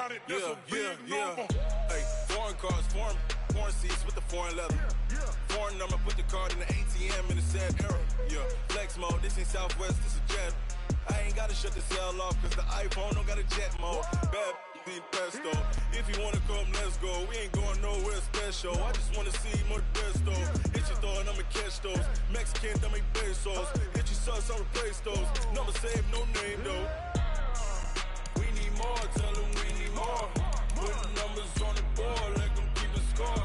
Hey, foreign cars, foreign seats with the foreign leather. Foreign number, put the card in the ATM in the sad era. Yeah, flex mode, this ain't Southwest, this is jet. I ain't gotta shut the cell off, cause the iPhone don't got a jet mode. Bad pesto. If you wanna come, let's go. We ain't going nowhere special. I just wanna see more best though. Hit your throw and I'ma catch those. Mexican, that make pesos. Hit your sauce, I'll replace those. Number save, no name though. We need more, tell them we need more. Putting numbers on the board, let them keep a score.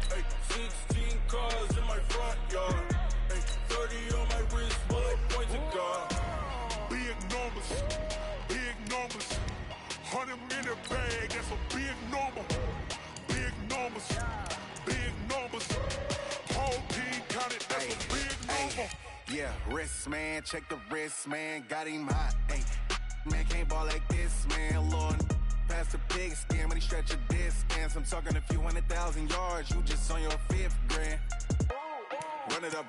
Hey, 16 cars in my front yard. Hey, 30 on my wrist, bullet point to God. Big numbers. 100 minute bag, that's a big number. Big numbers. Whole team counted, that's a big number. Yeah, wrist man, check the wrist man, got him hot. Ay, man can't ball like this, man. Lord, past the pig skin when he stretch a distance. I'm talking a few 100,000 yards, you just on your 5th grand. Run it up,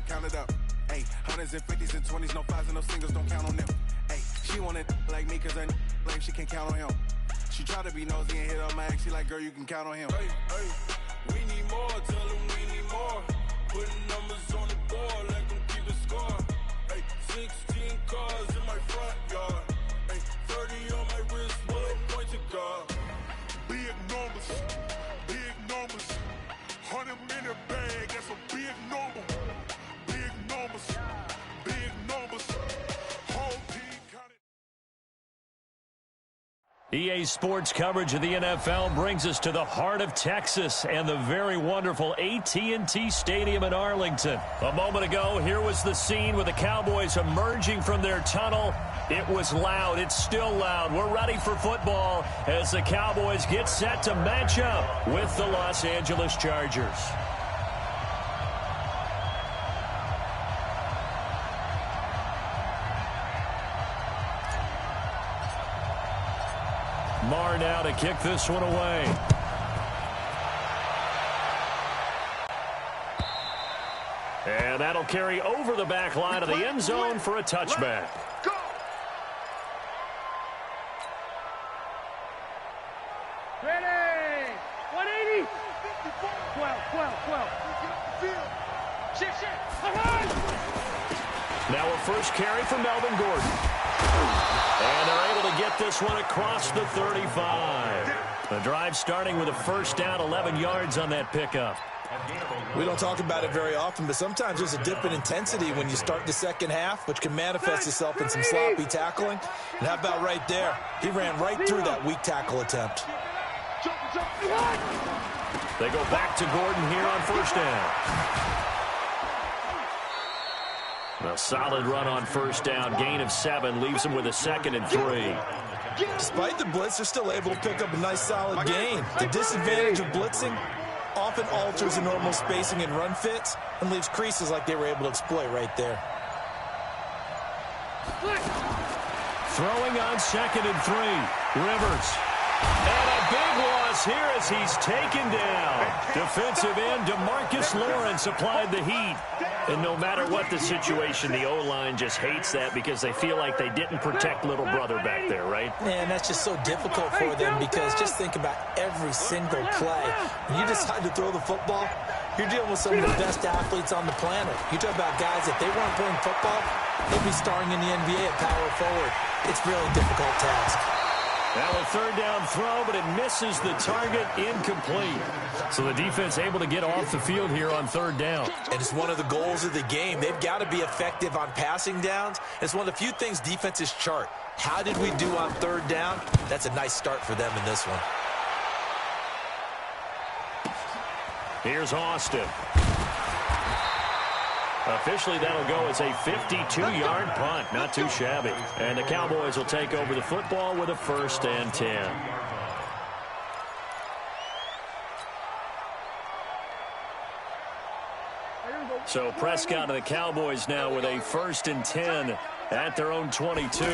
count it up. Ay, hundreds and 50s and 20s, no 5s and no singles, don't count on them. Ay, she want it like me, cause her lame, she can't count on him. She try to be nosy and hit up my ex, she like, girl, you can count on him. Hey, we need more, tell them we need more. Putting numbers on the board, let them keep a score. Hey, 16 cars in my front yard. Hey, 30 on my wrist, bullet point to God. Big numbers. 100 minute bag, that's a big number. Big numbers. Whole team counted. EA Sports coverage of the NFL brings us to the heart of Texas and the very wonderful AT&T Stadium in Arlington. A moment ago, here was the scene with the Cowboys emerging from their tunnel. It was loud. It's still loud. We're ready for football as the Cowboys get set to match up with the Los Angeles Chargers. Marr now to kick this one away. And that'll carry over the back line of the end zone for a touchback. Go! Ready! 180! 12. Now a first carry for Melvin Gordon. And they're able to get this one across the 35. The drive starting with a first down, 11 yards on that pickup. We don't talk about it very often, but sometimes there's a dip in intensity when you start the second half, which can manifest itself in some sloppy tackling. And how about right there? He ran right through that weak tackle attempt. They go back to Gordon here on first down. A solid run on first down. Gain of 7 leaves them with a 2nd and 3. Despite the blitz, they're still able to pick up a nice solid gain. The disadvantage of blitzing often alters the normal spacing and run fits and leaves creases like they were able to exploit right there. Throwing on 2nd and 3. Rivers. And a big loss here as he's taken down. Defensive end DeMarcus Lawrence applied the heat. And no matter what the situation, the O-line just hates that because they feel like they didn't protect little brother back there, right? Man, that's just so difficult for them because just think about every single play. When you decide to throw the football, you're dealing with some of the best athletes on the planet. You talk about guys, if they weren't playing football, they'd be starring in the NBA at power forward. It's a really difficult task. Now a third down throw, but it misses the target, incomplete. So the defense able to get off the field here on third down. And it's one of the goals of the game. They've got to be effective on passing downs. It's one of the few things defenses chart. How did we do on third down? That's a nice start for them in this one. Here's Austin. Officially, that'll go as a 52-yard punt. Not too shabby. And the Cowboys will take over the football with a 1st and 10. So Prescott and the Cowboys now with a 1st and 10 at their own 22.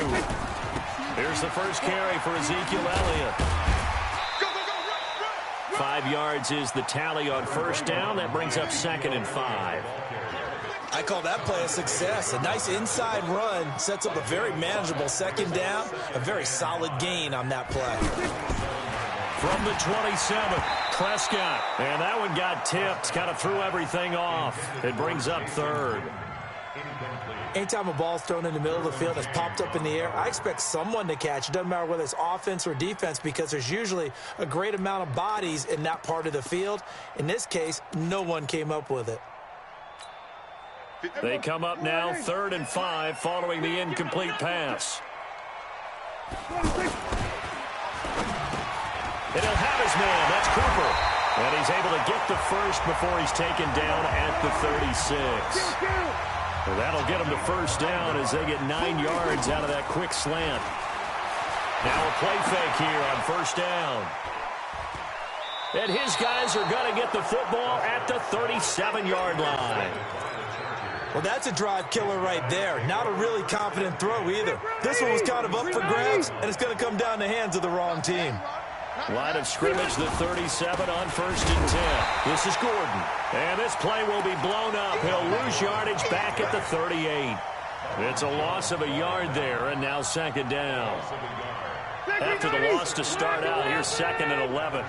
Here's the first carry for Ezekiel Elliott. 5 yards is the tally on first down. That brings up 2nd and 5. I call that play a success. A nice inside run sets up a very manageable second down, a very solid gain on that play. From the 27, Prescott. And that one got tipped, kind of threw everything off. It brings up third. Anytime a ball's thrown in the middle of the field, it's popped up in the air, I expect someone to catch. It doesn't matter whether it's offense or defense because there's usually a great amount of bodies in that part of the field. In this case, no one came up with it. They come up now 3rd and 5 following the incomplete pass. And he'll have his man. That's Cooper. And he's able to get the first before he's taken down at the 36. Well, that'll get him to first down as they get 9 yards out of that quick slant. Now a play fake here on first down. And his guys are going to get the football at the 37-yard line. Well, that's a drive killer right there. Not a really confident throw either. This one was kind of up for grabs, and it's going to come down the hands of the wrong team. Line of scrimmage, the 37 on 1st and 10. This is Gordon. And this play will be blown up. He'll lose yardage back at the 38. It's a loss of a yard there, and now 2nd down. After the loss to start out, here's 2nd and 11.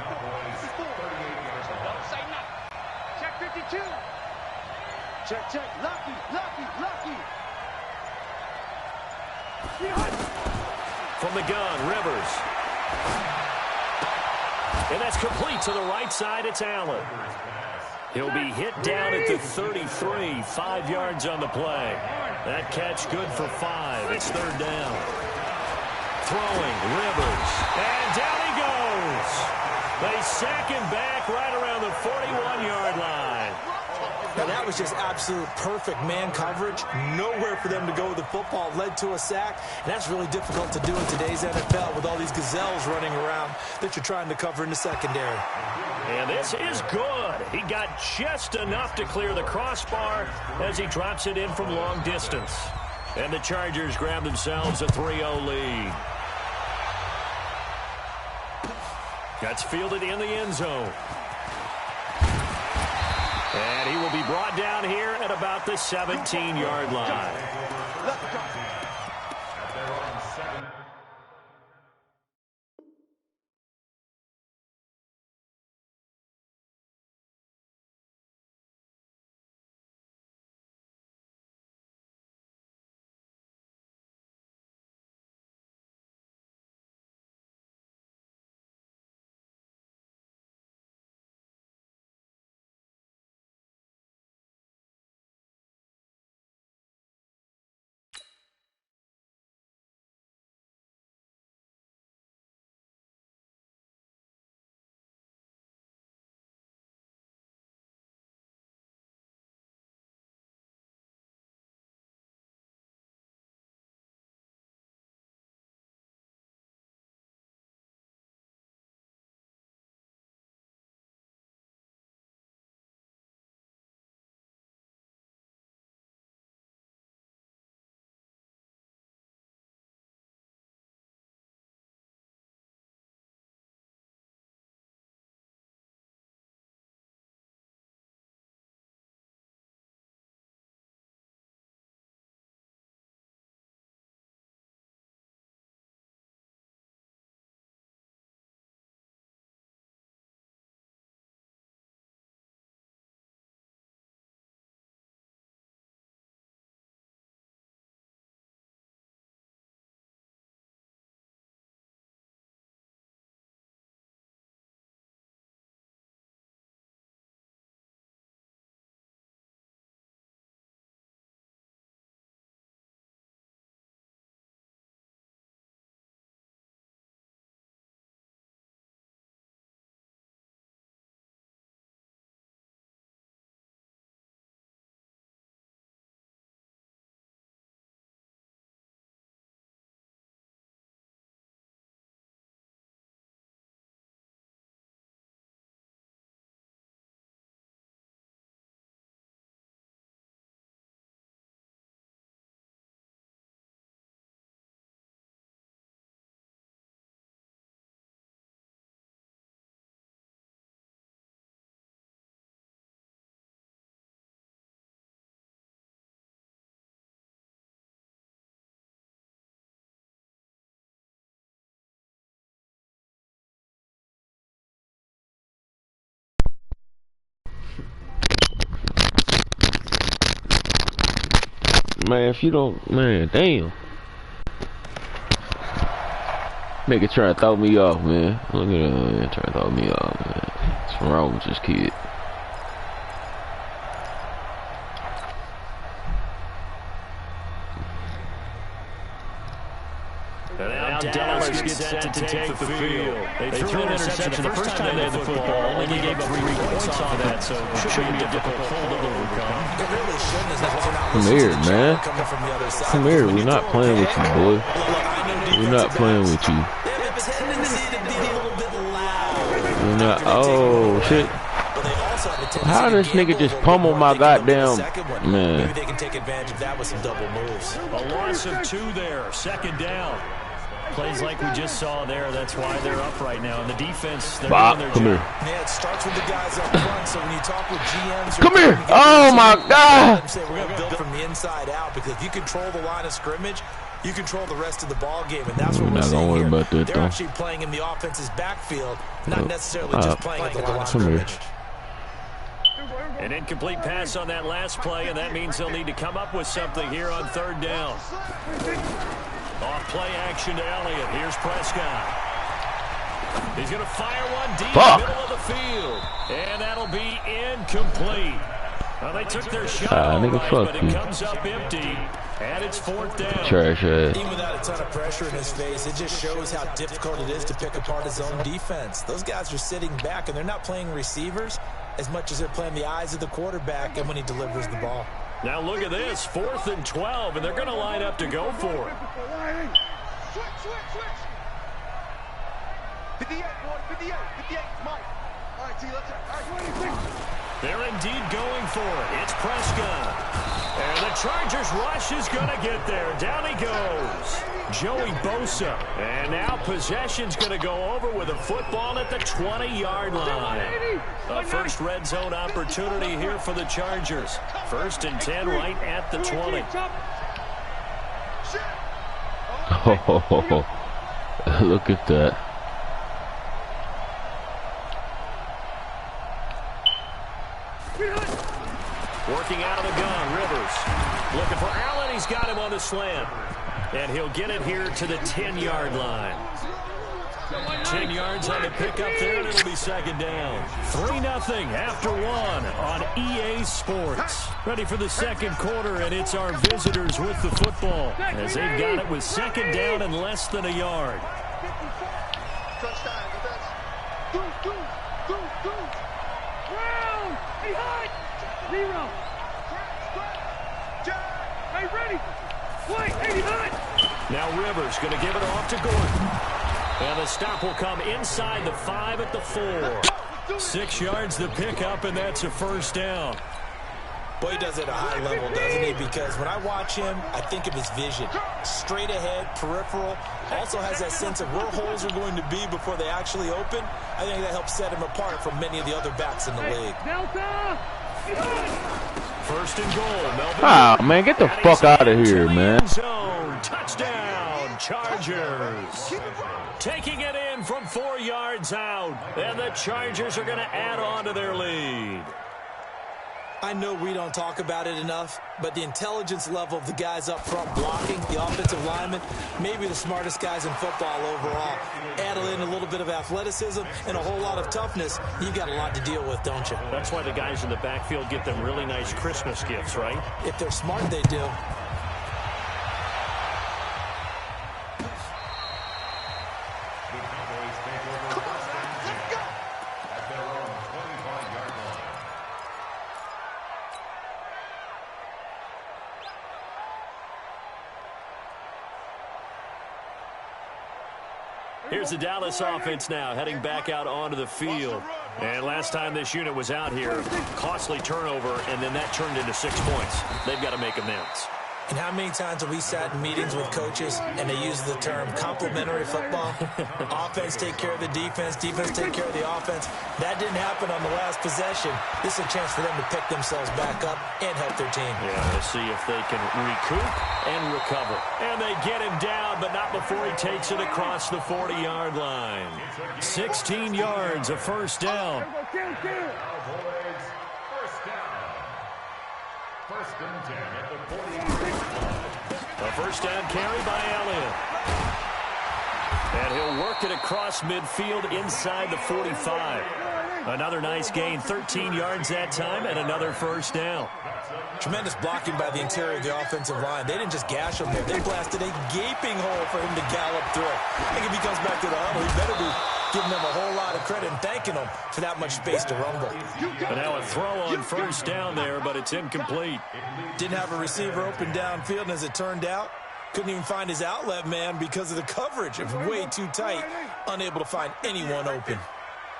Check 52. Check. Lucky. From the gun, Rivers. And that's complete to the right side. It's Allen. He'll be hit down at the 33. 5 yards on the play. That catch good for 5. It's 3rd down. Throwing, Rivers. And down he goes. They sack him back right around the 41-yard line. Now, that was just absolute perfect man coverage. Nowhere for them to go with the football. Led to a sack. And that's really difficult to do in today's NFL with all these gazelles running around that you're trying to cover in the secondary. And this is good. He got just enough to clear the crossbar as he drops it in from long distance. And the Chargers grab themselves a 3-0 lead. That's fielded in the end zone. And he will be brought down here at about the 17-yard line. Man, if you don't, man, damn. Nigga trying to throw me off, man. Look at him, man, trying to throw me off, man. What's wrong with this kid? Now Dallas gets set to take the field. They threw an interception the first time they had the football. Only gave up 3 points off of that, so it should be a difficult hold to overcome. Come here, man. Come here. We're not playing with you, boy. We're not playing with you. We're not. Oh, shit. How this nigga just pummel my goddamn man? Maybe they can take advantage of that with some double moves. A loss of 2 there. Second down. Plays like we just saw there. That's why they're up right now. And the defense, they're doing their come job. here. Yeah, it starts with the guys up front. So when you talk with GMs, Come here. Oh my God. Say we're gonna build from the inside out, because if you control the line of scrimmage, you control the rest of the ball game, and that's what we're seeing here. About that, they're actually playing in the offense's backfield, not necessarily just playing at the line of scrimmage. An incomplete pass on that last play, and that means they'll need to come up with something here on 3rd down. Off play action to Elliott. Here's Prescott. He's going to fire one deep middle of the field, and that'll be incomplete. Well, they took their shot, but it comes up empty, and it's 4th down. Trash ass. Even without a ton of pressure in his face, it just shows how difficult it is to pick apart his own defense. Those guys are sitting back, and they're not playing receivers as much as they're playing the eyes of the quarterback and when he delivers the ball. Now look at this, 4th and 12, and they're going to line up to go for it. Switch. 58, boy, 58, Mike. All right, T, let's go. They're indeed going for it. It's Prescott. And the Chargers rush is going to get there. Down he goes. Joey Bosa. And now possession's going to go over with a football at the 20-yard line. A first red zone opportunity here for the Chargers. 1st and 10 right at the 20. Oh, look at that. Working out of the gun, Rivers. Looking for Allen. He's got him on the slant. And he'll get it here to the 10-yard line. 10 yards on the pickup there, and it'll be 2nd down. 3-0 after 1 on EA Sports. Ready for the 2nd quarter, and it's our visitors with the football, as they've got it with 2nd down and less than a yard. Zero. Hey, ready. Play. Hey, now Rivers going to give it off to Gordon. And the stop will come inside the 5 at the 4. 6 yards the pickup, and that's a 1st down. Boy, he does it at a high level, doesn't he? Because when I watch him, I think of his vision. Straight ahead, peripheral. Also has that sense of where holes are going to be before they actually open. I think that helps set him apart from many of the other backs in the league. Delta. 1st and goal. Melvin. Ah, man, get the fuck out of here, man. Zone. Touchdown, Chargers. Taking it in from 4 yards out. And the Chargers are going to add on to their lead. I know we don't talk about it enough, but the intelligence level of the guys up front blocking, the offensive linemen, maybe the smartest guys in football overall. Add in a little bit of athleticism and a whole lot of toughness, you've got a lot to deal with, don't you? That's why the guys in the backfield get them really nice Christmas gifts, right? If they're smart, they do. Here's the Dallas offense now heading back out onto the field. And last time this unit was out here, costly turnover, and then that turned into 6 points. They've got to make amends. And how many times have we sat in meetings with coaches and they use the term complementary football? Offense take care of the defense, defense take care of the offense. That didn't happen on the last possession. This is a chance for them to pick themselves back up and help their team. Yeah, to see if they can recoup and recover. And they get him down, but not before he takes it across the 40-yard line. 16 yards, a 1st down. A first down carry by Elliott. And he'll work it across midfield inside the 45. Another nice gain, 13 yards that time, and another first down. Tremendous blocking by the interior of the offensive line. They didn't just gash him there. They blasted a gaping hole for him to gallop through. I think if he comes back to the huddle, he better be giving them a whole lot of credit and thanking them for that much space to rumble. And now a throw on first down there, but it's incomplete. Didn't have a receiver open downfield, and as it turned out, couldn't even find his outlet man because of the coverage. It was way too tight, unable to find anyone open.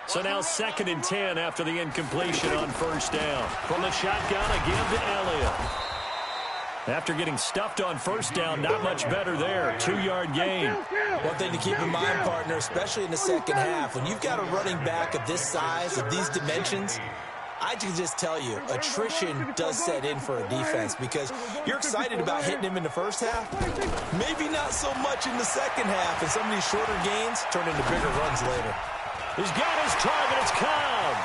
So now 2nd and 10 after the incompletion on first down. From the shotgun, a give to Elliott. After getting stuffed on first down, not much better there. 2-yard gain. One thing to keep in mind, partner, especially in the second half, when you've got a running back of this size, of these dimensions, I can just tell you, attrition does set in for a defense because you're excited about hitting him in the first half. Maybe not so much in the second half, and some of these shorter gains turn into bigger runs later. He's got his target. It's Cobb.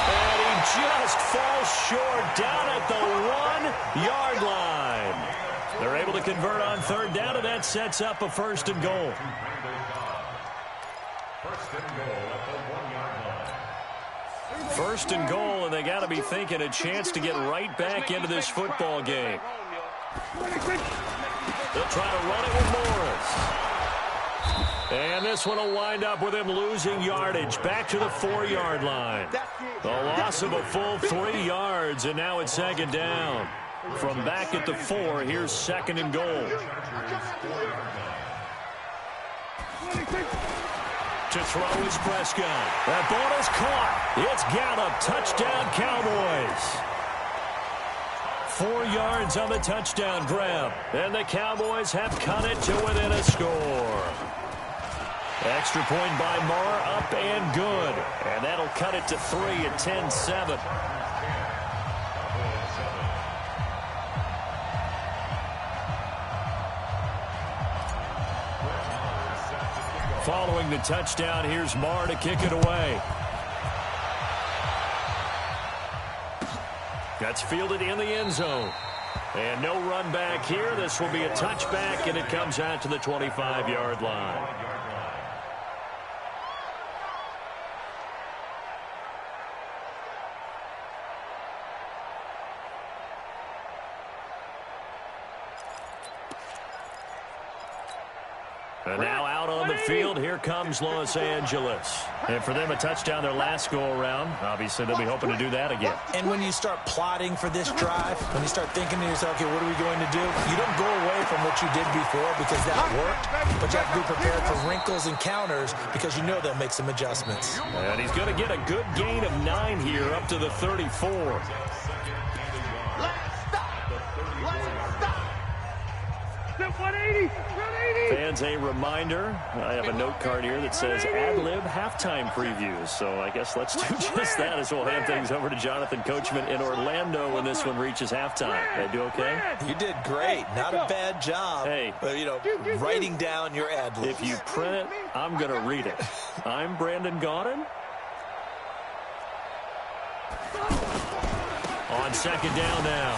And he just falls short down at the 1-yard line. They're able to convert on third down, and that sets up a first and goal. First and goal, and they got to be thinking a chance to get right back into this football game. They'll try to run it with Morris. And this one will wind up with him losing yardage back to the 4-yard line. A loss of a full 3 yards, and now it's 2nd down. From back at the 4, here's 2nd and goal. To throw is Prescott. That ball is caught. It's Gallup. Touchdown, Cowboys. 4 yards on the touchdown grab. And the Cowboys have cut it to within a score. Extra point by Marr, up and good. And that'll cut it to 3 at 10-7. Following the touchdown, here's Marr to kick it away. That's fielded in the end zone. And no run back here. This will be a touchback, and it comes out to the 25-yard line. And now out on the field, here comes Los Angeles. And for them, a touchdown their last go-around. Obviously, they'll be hoping to do that again. And when you start plotting for this drive, when you start thinking to yourself, okay, what are we going to do? You don't go away from what you did before because that worked, but you have to be prepared for wrinkles and counters because you know they'll make some adjustments. And he's going to get a good gain of 9 here up to the 34. Fans, a reminder, I have a note card here that says ad-lib halftime previews. So I guess let's do just that as we'll hand things over to Jonathan Coachman in Orlando when this one reaches halftime. Did I do okay? You did great. Not a bad job. Hey, but, you know, writing down your ad-libs. If you print it, I'm going to read it. I'm Brandon Gaudin. On 2nd down now.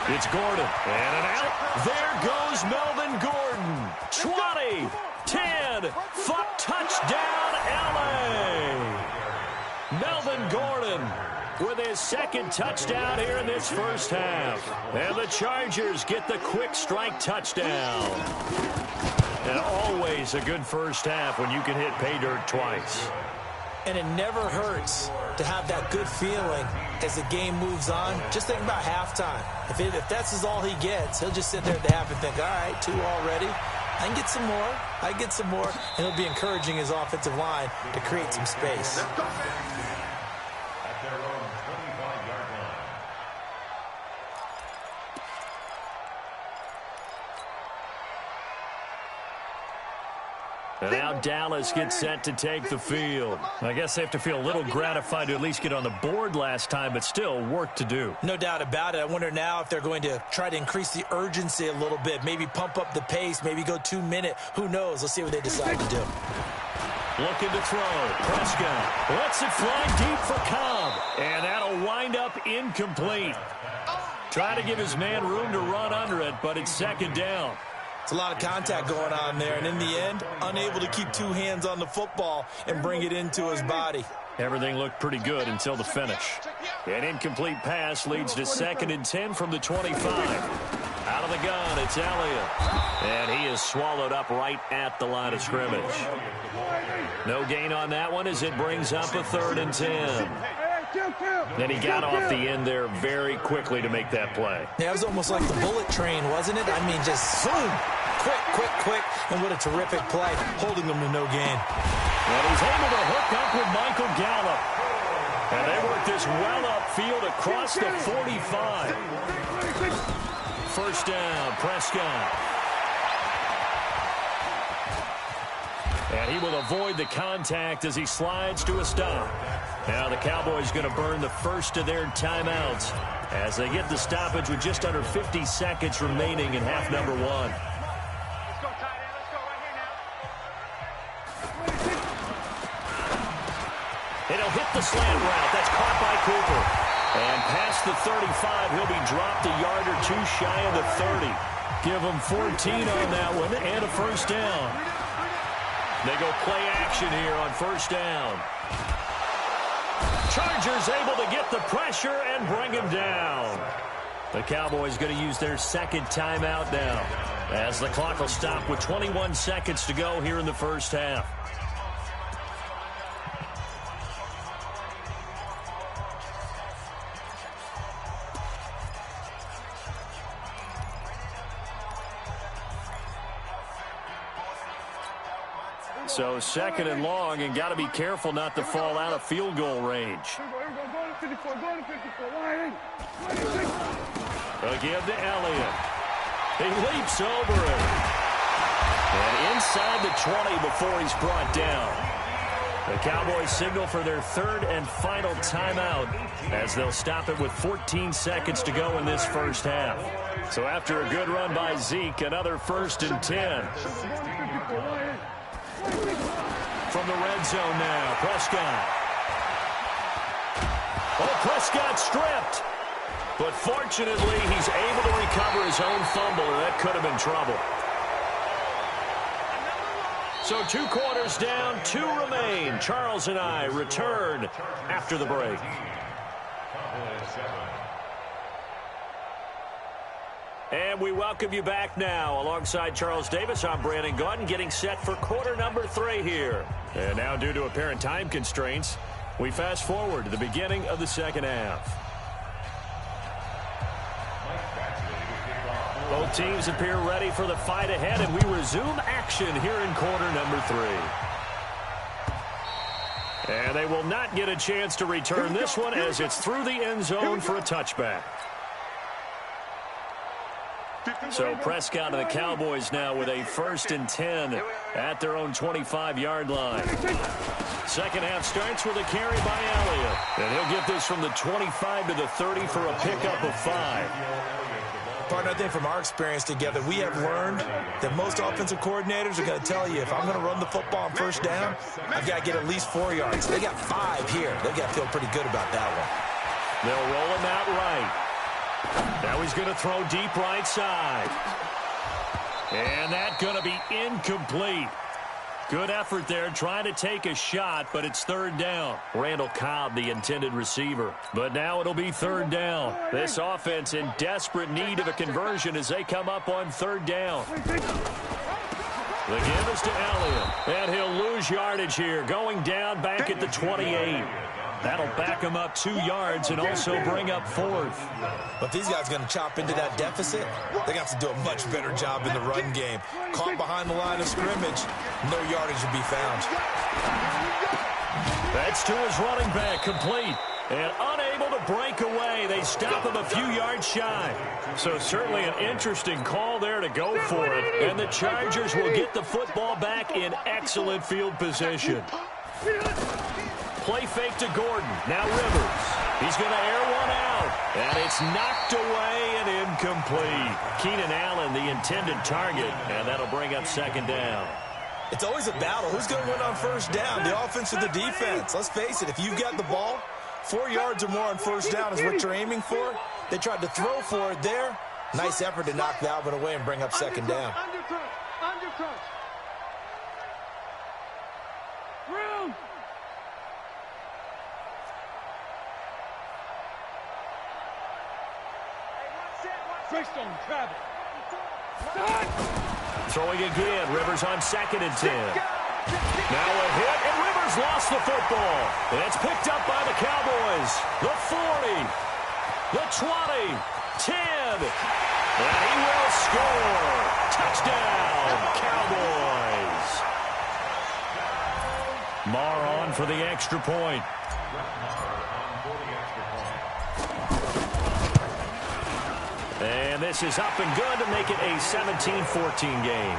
It's Gordon. And an out. There goes Melvin Gordon. 20, 10, touchdown, LA. Melvin Gordon with his 2nd touchdown here in this first half. And the Chargers get the quick strike touchdown. And always a good first half when you can hit pay dirt twice. And it never hurts to have that good feeling as the game moves on. Just think about halftime. If that's all he gets, he'll just sit there at the half and think, all right, 2 already. I can get some more. I can get some more. And he'll be encouraging his offensive line to create some space. And now Dallas gets set to take the field. I guess they have to feel a little gratified to at least get on the board last time, but still work to do. No doubt about it. I wonder now if they're going to try to increase the urgency a little bit, maybe pump up the pace, maybe go 2-minute. Who knows? Let's see what they decide to do. Looking to throw. Prescott lets it fly deep for Cobb. And that'll wind up incomplete. Trying to give his man room to run under it, but it's second down. It's a lot of contact going on there, and in the end, unable to keep two hands on the football and bring it into his body. Everything looked pretty good until the finish. An incomplete pass leads to 2nd and 10 from the 25. Out of the gun, it's Elliott. And he is swallowed up right at the line of scrimmage. No gain on that one as it brings up a 3rd and 10. Then he got off the end there very quickly to make that play. Yeah, it was almost like the bullet train, wasn't it? I mean, just boom, quick, and what a terrific play, holding them to no gain. And he's able to hook up with Michael Gallup. And they work this well upfield across the 45. First down, Prescott. And he will avoid the contact as he slides to a stop. Now the Cowboys going to burn the first of their timeouts as they get the stoppage with just under 50 seconds remaining in half number 1. Let's go, tight end. Let's go right here now. It'll hit the slant route. That's caught by Cooper. And past the 35, he'll be dropped a yard or two shy of the 30. Give him 14 on that one and a first down. They go play action here on first down. Chargers able to get the pressure and bring him down. The Cowboys going to use their second timeout now as the clock will stop with 21 seconds to go here in the first half. So 2nd and long, and got to be careful not to fall out of field goal range. Again to Elliott. He leaps over it. And inside the 20 before he's brought down. The Cowboys signal for their 3rd and final timeout as they'll stop it with 14 seconds to go in this first half. So after a good run by Zeke, another 1st and 10. From the red zone now, Prescott. Oh, Prescott stripped. But fortunately, he's able to recover his own fumble, or that could have been trouble. So 2 quarters down, 2 remain. Charles and I return after the break. And we welcome you back now. Alongside Charles Davis, I'm Brandon Gaudin, getting set for quarter number 3 here. And now, due to apparent time constraints, we fast forward to the beginning of the second half. Both teams appear ready for the fight ahead, and we resume action here in quarter number 3. And they will not get a chance to return this one as it's through the end zone for a touchback. So Prescott and the Cowboys now with a 1st and 10 at their own 25-yard line. Second half starts with a carry by Elliott. And he'll get this from the 25 to the 30 for a pickup of 5. Partner, I think from our experience together, we have learned that most offensive coordinators are going to tell you, if I'm going to run the football on first down, I've got to get at least 4 yards. They got 5 here. They've got to feel pretty good about that one. They'll roll him out right. Now he's going to throw deep right side. And that's going to be incomplete. Good effort there, trying to take a shot, but it's 3rd down. Randall Cobb, the intended receiver. But now it'll be 3rd down. This offense in desperate need of a conversion as they come up on 3rd down. The give is to Elliott. And he'll lose yardage here, going down back at the 28. That'll back him up 2 yards and also bring up 4th. But these guys are going to chop into that deficit. They got to do a much better job in the run game. Caught behind the line of scrimmage, no yardage to be found. That's to his running back, complete. And unable to break away. They stop him a few yards shy. So certainly an interesting call there to go for it. And the Chargers will get the football back in excellent field position. Play fake to Gordon. Now Rivers. He's going to air one out. And it's knocked away and incomplete. Keenan Allen, the intended target. And that'll bring up 2nd down. It's always a battle. Who's going to win on first down, the offense or the defense? Let's face it, if you've got the ball, 4 yards or more on first down is what you're aiming for. They tried to throw for it there. Nice effort to knock that one away and bring up second down. Undercrunch. Room. Freestone, travel. Throwing again. Rivers on 2nd and 10. Now a hit, and Rivers lost the football. And it's picked up by the Cowboys. The 40, the 20, 10. And he will score. Touchdown, Cowboys. Marr on for the extra point. And this is up and good to make it a 17-14 game.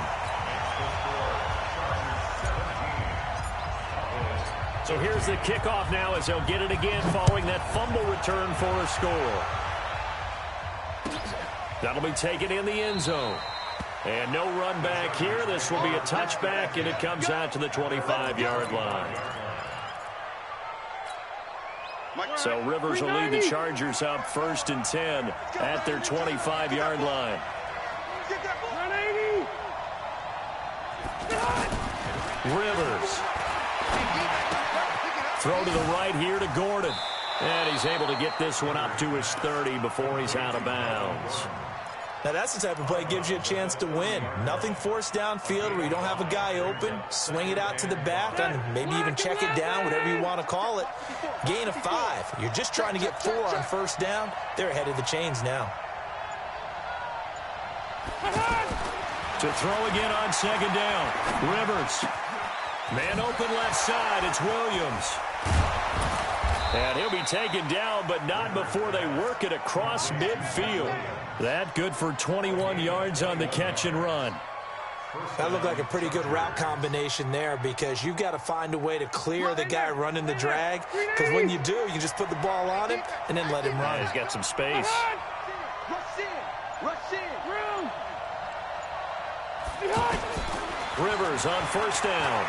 So here's the kickoff now as they'll get it again following that fumble return for a score. That'll be taken in the end zone. And no run back here. This will be a touchback, and it comes out to the 25-yard line. So Rivers will lead the Chargers up 1st and 10 at their 25-yard line. Rivers. Throw to the right here to Gordon. And he's able to get this one up to his 30 before he's out of bounds. Now, that's the type of play that gives you a chance to win. Nothing forced downfield where you don't have a guy open. Swing it out to the back and maybe even check it down, whatever you want to call it. Gain of 5. You're just trying to get 4 on first down. They're ahead of the chains now. To throw again on 2nd down. Rivers. Man open left side. It's Williams. And he'll be taken down, but not before they work it across midfield. That good for 21 yards on the catch and run. That looked like a pretty good route combination there because you've got to find a way to clear the guy running the drag. Because when you do, you just put the ball on him and then let him run. Yeah, he's got some space. Rush in. Room. Rivers on first down.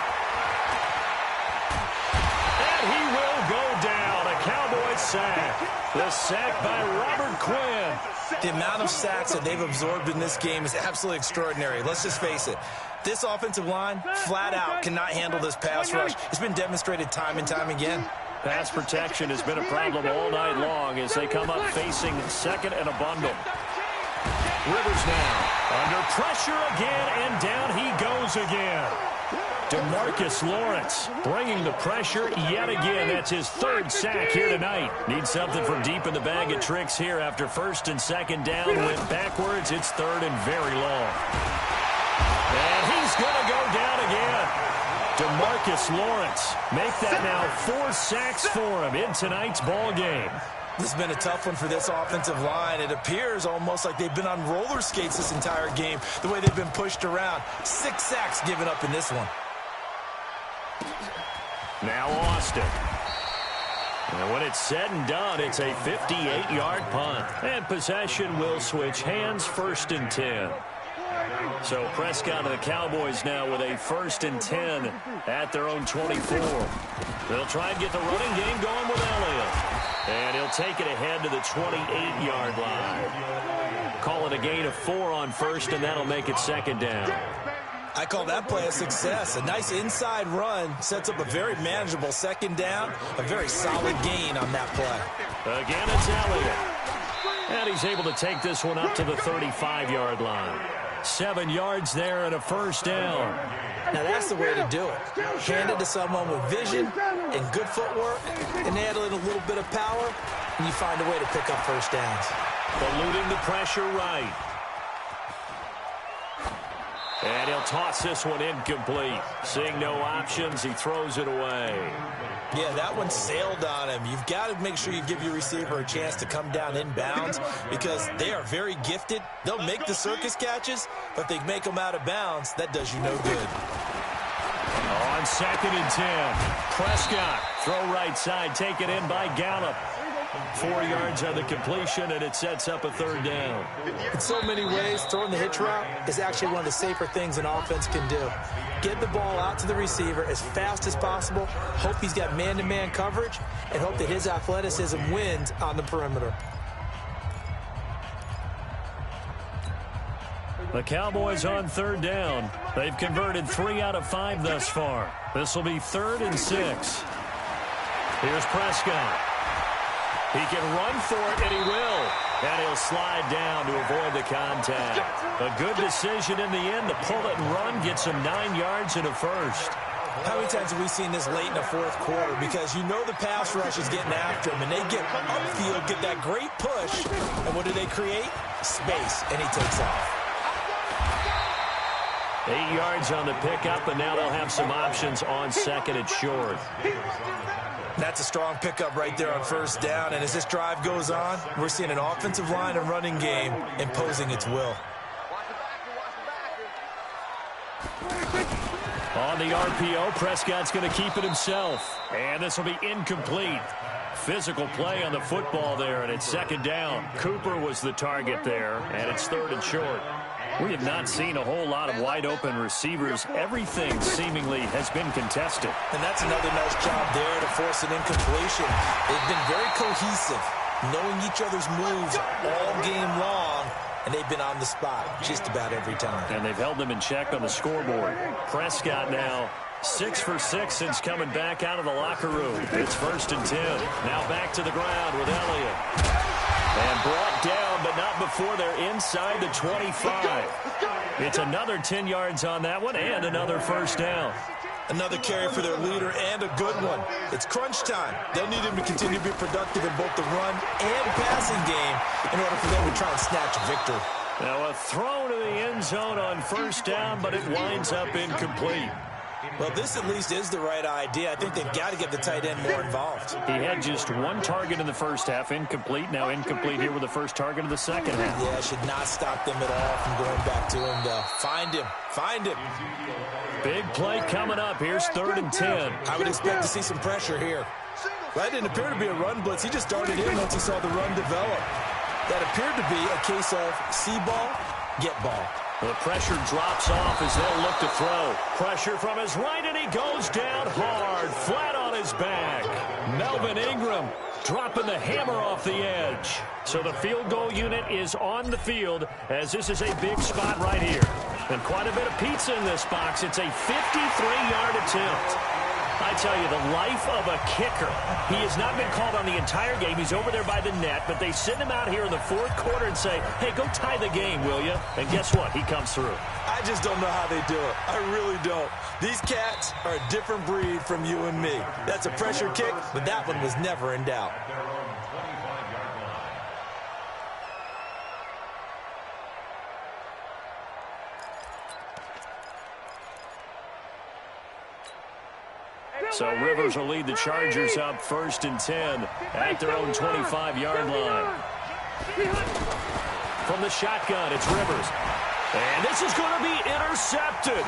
And he will go down. A Cowboys sack. The sack by Robert Quinn. The amount of sacks that they've absorbed in this game is absolutely extraordinary. Let's just face it. This offensive line, flat out, cannot handle this pass rush. It's been demonstrated time and time again. Pass protection has been a problem all night long as they come up facing 2nd and a bundle. Rivers now under pressure again, and down he goes again. DeMarcus Lawrence bringing the pressure yet again. That's his 3rd sack here tonight. Needs something from deep in the bag of tricks here after 1st and 2nd down. Went backwards. It's 3rd and very long. And he's going to go down again. DeMarcus Lawrence make that now 4 sacks for him in tonight's ball game. This has been a tough one for this offensive line. It appears almost like they've been on roller skates this entire game, the way they've been pushed around. 6 sacks given up in this one. Now Austin. And when it's said and done, it's a 58-yard punt. And possession will switch hands, 1st and 10. So Prescott and the Cowboys now with a 1st and 10 at their own 24. They'll try and get the running game going with Elliott. And he'll take it ahead to the 28-yard line. Call it a gain of 4 on 1st, and that'll make it 2nd down. I call that play a success. A nice inside run sets up a very manageable 2nd down. A very solid gain on that play. Again, it's Elliott. And he's able to take this one up to the 35-yard line. 7 yards there and a 1st down. Now that's the way to do it. Hand it to someone with vision and good footwork, and add in a little bit of power, and you find a way to pick up 1st downs. Eluding the pressure right. And he'll toss this one incomplete. Seeing no options, he throws it away. Yeah, that one sailed on him. You've got to make sure you give your receiver a chance to come down inbounds because they are very gifted. They'll make the circus catches, but if they make them out of bounds, that does you no good. On 2nd and 10, Prescott, throw right side, taken in by Gallup. 4 yards on the completion, and it sets up a third down. In so many ways, throwing the hitch route is actually one of the safer things an offense can do. Get the ball out to the receiver as fast as possible, hope he's got man-to-man coverage, and hope that his athleticism wins on the perimeter. The Cowboys on third down. They've converted 3 out of 5 thus far. This will be 3rd and 6. Here's Prescott. He can run for it, and he will. And he'll slide down to avoid the contact. A good decision in the end to pull it and run, get some 9 yards and a first. How many times have we seen this late in the fourth quarter? Because you know the pass rush is getting after him, and they get upfield, get that great push, and what do they create? Space, and he takes off. 8 yards on the pickup, and now they'll have some options on 2nd and short. That's a strong pickup right there on 1st down, and as this drive goes on, we're seeing an offensive line and running game imposing its will. On the RPO, Prescott's going to keep it himself, and this will be incomplete. Physical play on the football there, and it's 2nd down. Cooper was the target there, and it's 3rd and short. We have not seen a whole lot of wide-open receivers. Everything seemingly has been contested. And that's another nice job there to force an incompletion. They've been very cohesive, knowing each other's moves all game long, and they've been on the spot just about every time. And they've held them in check on the scoreboard. Prescott now 6 for 6 since coming back out of the locker room. It's 1st and 10. Now back to the ground with Elliott. And brought down, but not before they're inside the 25. It's another 10 yards on that one and another 1st down. Another carry for their leader and a good one. It's crunch time. They'll need him to continue to be productive in both the run and passing game in order for them to try and snatch a victory. Now a throw to the end zone on 1st down, but it winds up incomplete. Well, this at least is the right idea. I think they've got to get the tight end more involved. He had just 1 target in the 1st half, incomplete. Now incomplete here with the 1st target of the 2nd half. Yeah, should not stop them at all from going back to him, though. Find him. Find him. Big play coming up. Here's 3rd and 10. I would expect to see some pressure here. That didn't appear to be a run blitz. He just darted in once he saw the run develop. That appeared to be a case of see ball, get ball. The pressure drops off as they'll look to throw. Pressure from his right, and he goes down hard, flat on his back. Melvin Ingram dropping the hammer off the edge. So the field goal unit is on the field as this is a big spot right here. And quite a bit of pizza in this box. It's a 53-yard attempt. I tell you, the life of a kicker. He has not been called on the entire game. He's over there by the net, but they send him out here in the 4th quarter and say, hey, go tie the game, will you? And guess what? He comes through. I just don't know how they do it. I really don't. These cats are a different breed from you and me. That's a pressure kick, but that one was never in doubt. So Rivers will lead the Chargers up 1st and 10 at their own 25-yard line. From the shotgun, it's Rivers. And this is going to be intercepted.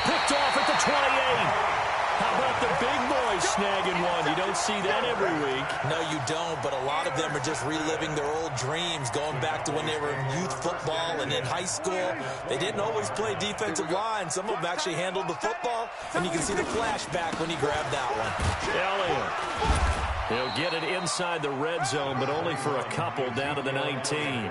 Picked off at the 28. How about the big boys snagging one? You don't see that every week. No, you don't, but a lot of them are just reliving their old dreams, going back to when they were in youth football and in high school. They didn't always play defensive line. Some of them actually handled the football, and you can see the flashback when he grabbed that one. Elliott. He'll get it inside the red zone, but only for a couple down to the 19.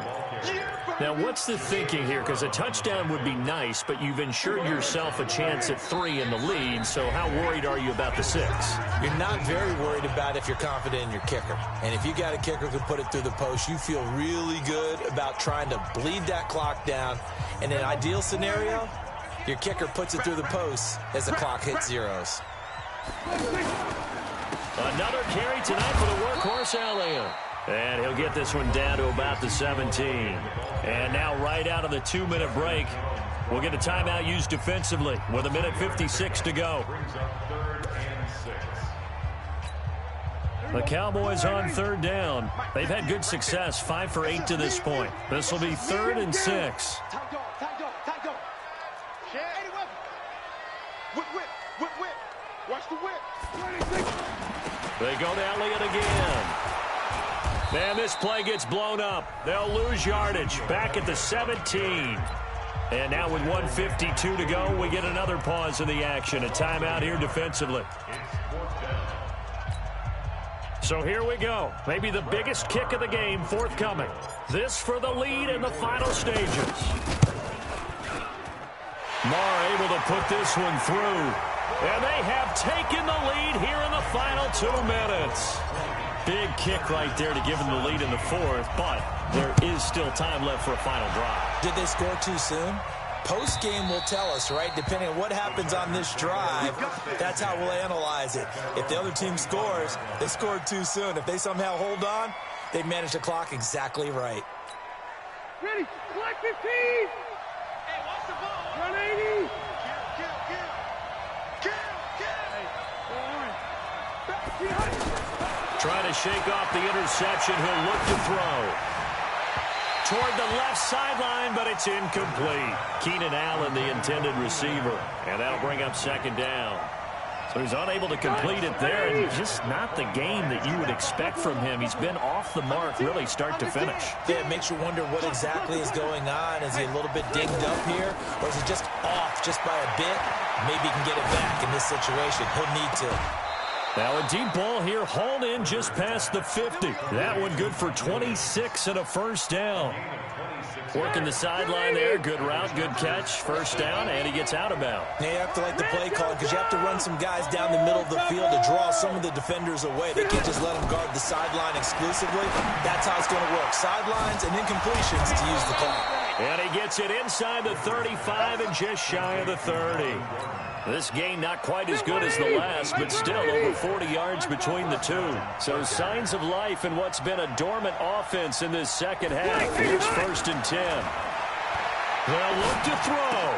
Now, what's the thinking here? Because a touchdown would be nice, but you've ensured yourself a chance at 3 in the lead, so how worried are you about the 6? You're not very worried about if you're confident in your kicker. And if you got a kicker who can put it through the post, you feel really good about trying to bleed that clock down. In an ideal scenario, your kicker puts it through the post as the clock hits zeros. Another carry tonight for the workhorse, Elliott. And he'll get this one down to about the 17. And now right out of the 2-minute break, we'll get a timeout used defensively with 1:56 to go. The Cowboys on 3rd down. They've had good success, 5 for 8 to this point. This will be 3rd and 6. Whip. Watch the whip. They go to Elliott again. And this play gets blown up. They'll lose yardage. Back at the 17. And now with 1:52 to go, we get another pause in the action. A timeout here defensively. So here we go. Maybe the biggest kick of the game forthcoming. This for the lead in the final stages. Marr able to put this one through. And they have taken the lead here in the final 2 minutes. Big kick right there to give them the lead in the fourth, but there is still time left for a final drive. Did they score too soon? Post-game will tell us, right? Depending on what happens on this drive, that's how we'll analyze it. If the other team scores, they scored too soon. If they somehow hold on, they manage the clock exactly right. Ready, collect 15. Hey, watch the ball. 180. Trying to shake off the interception. He'll look to throw. Toward the left sideline, but it's incomplete. Keenan Allen, the intended receiver. And that'll bring up second down. So he's unable to complete it there, and just not the game that you would expect from him. He's been off the mark really start to finish. Yeah, it makes you wonder what exactly is going on. Is he a little bit dinged up here, or is he just off just by a bit? Maybe he can get it back in this situation. He'll need to. Now a deep ball here, hauled in just past the 50. That one good for 26 and a first down. Working the sideline there. Good route, good catch. First down, and he gets out of bounds. Yeah, you have to like the play call because you have to run some guys down the middle of the field to draw some of the defenders away. They can't just let them guard the sideline exclusively. That's how it's going to work. Sidelines and incompletions to use the clock. And he gets it inside the 35 and just shy of the 30. This game not quite as good as the last, but still over 40 yards between the two. So signs of life in what's been a dormant offense in this second half. Here's 1st and 10. They'll look to throw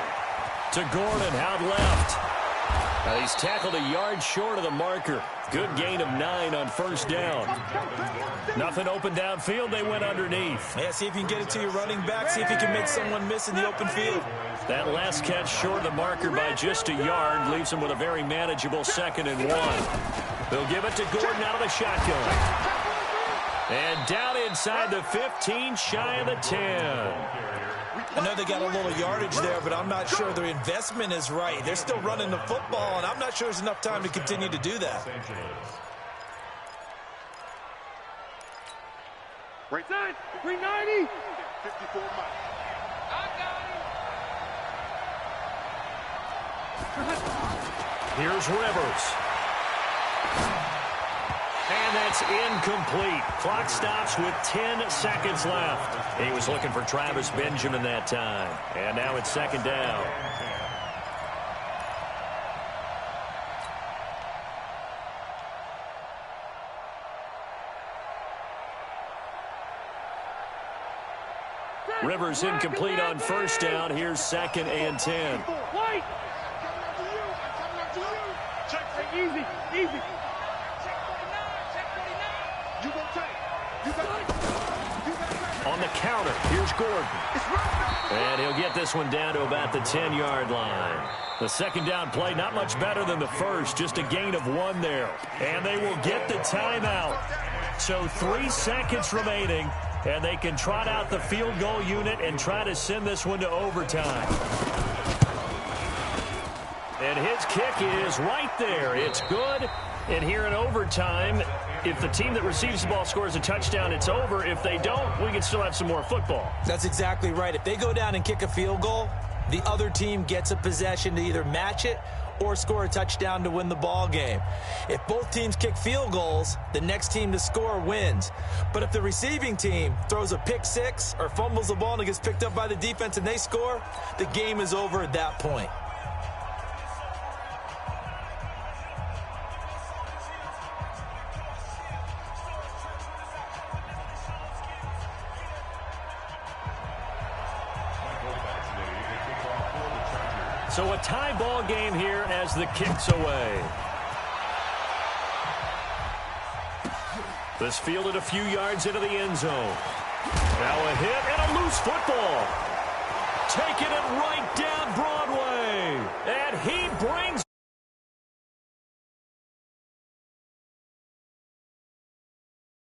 to Gordon out left. Now he's tackled a yard short of the marker. Good gain of 9 on first down. Nothing open downfield. They went underneath. Yeah, see if you can get it to your running back. See if you can make someone miss in the open field. That last catch short of the marker by just a yard leaves him with a very manageable 2nd and 1. They'll give it to Gordon out of the shotgun. And down inside the 15, shy of the 10. I know they got a little yardage there, but I'm not sure their investment is right. They're still running the football, and I'm not sure there's enough time to continue to do that. Right side, 390. 54 miles. Here's Rivers. And that's incomplete. Clock stops with 10 seconds left. He was looking for Travis Benjamin that time. And now it's 2nd down. Rivers incomplete on first down. Here's 2nd and 10. White. Easy, easy. On the counter, here's Gordon. And he'll get this one down to about the 10-yard line. The 2nd down play, not much better than the first, just a gain of 1 there. And they will get the timeout. So 3 seconds remaining, and they can trot out the field goal unit and try to send this one to overtime. And his kick is right there. It's good. And here in overtime, if the team that receives the ball scores a touchdown, it's over. If they don't, we can still have some more football. That's exactly right. If they go down and kick a field goal, the other team gets a possession to either match it or score a touchdown to win the ball game. If both teams kick field goals, the next team to score wins. But if the receiving team throws a pick six or fumbles the ball and it gets picked up by the defense and they score, the game is over at that point. So a tie ball game here as the kick's away. This fielded a few yards into the end zone. Now a hit and a loose football. Taking it right down Broadway. And he brings